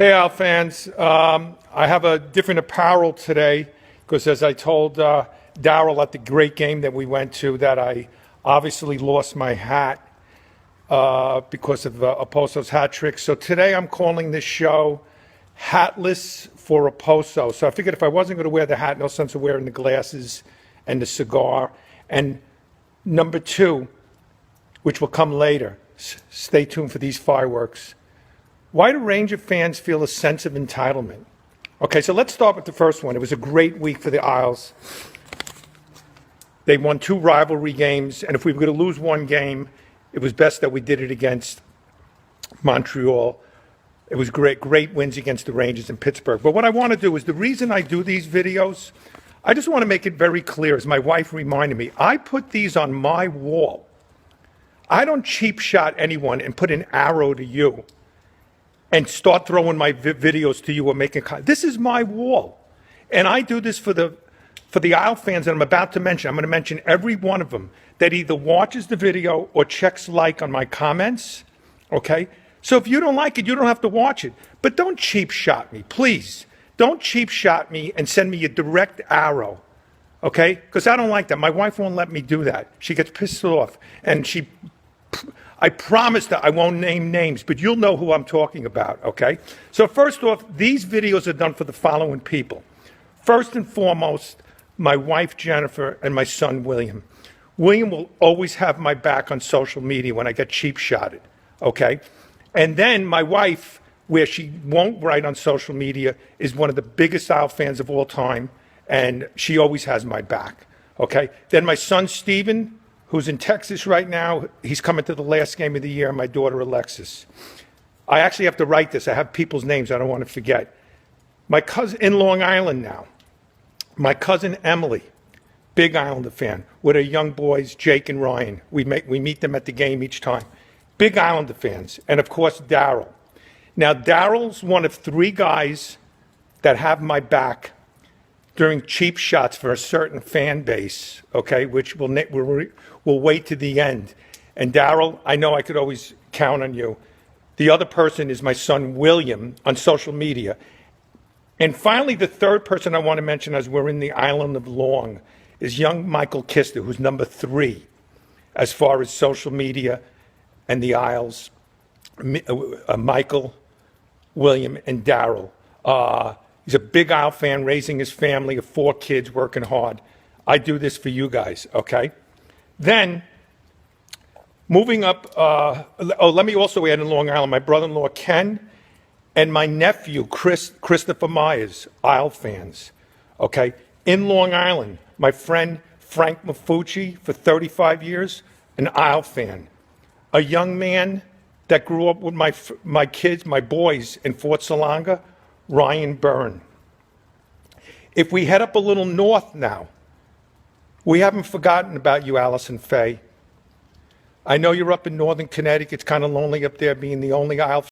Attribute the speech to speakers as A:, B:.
A: Hey, Al fans. I have a different apparel today because, as I told Darryl at the great game that we went to, that I obviously lost my hat because of Okposo's hat trick. So today I'm calling this show Hatless for Okposo. So I figured if I wasn't going to wear the hat, no sense of wearing the glasses and the cigar. And number two, which will come later, stay tuned for these fireworks. Why do Ranger fans feel a sense of entitlement? Okay, so let's start with the first one. It was a great week for the Isles. They won 2 rivalry games, and if we were going to lose one game, it was best that we did it against Montreal. It was great wins against the Rangers in Pittsburgh. But what I want to do is, the reason I do these videos, I just want to make it very clear, as my wife reminded me, I put these on my wall. I don't cheap shot anyone and put an arrow to you and start throwing my videos to you or making comments. This is my wall. And I do this for the Isle fans that I'm about to mention. I'm going to mention every one of them that either watches the video or checks like on my comments, okay? So if you don't like it, you don't have to watch it. But don't cheap shot me, please. Don't cheap shot me and send me a direct arrow, okay? Because I don't like that. My wife won't let me do that. She gets pissed off. And I promise that I won't name names, but you'll know who I'm talking about, okay? So first off, these videos are done for the following people. First and foremost, my wife, Jennifer, and my son, William. William will always have my back on social media when I get cheap shotted, okay? And then my wife, where she won't write on social media, is one of the biggest Isle fans of all time, and she always has my back, okay? Then my son, Steven, who's in Texas right now, he's coming to the last game of the year, and my daughter, Alexis. I actually have to write this. I have people's names I don't want to forget. My cousin in Long Island now, my cousin Emily, big Islander fan, with her young boys, Jake and Ryan. We meet them at the game each time. Big Islander fans. And, of course, Darryl. Now, Darryl's one of 3 guys that have my back during cheap shots for a certain fan base, okay, which we'll wait to the end. And Darryl, I know I could always count on you. The other person is my son, William, on social media. And finally, the third person I want to mention as we're in the island of Long is young Michael Kister, who's number 3 as far as social media and the Isles. Michael, William, and Darryl. He's a big Isle fan, raising his family of 4 kids, working hard. I do this for you guys, okay? Then, moving up, let me also add in Long Island, my brother-in-law, Ken, and my nephew, Christopher Myers, Isle fans, okay? In Long Island, my friend, Frank Mafucci, for 35 years, an Isle fan. A young man that grew up with my kids, my boys, in Fort Salonga, Ryan Byrne. If we head up a little north now, we haven't forgotten about you, Allison Faye. I know you're up in northern Connecticut. It's kind of lonely up there being the only Isle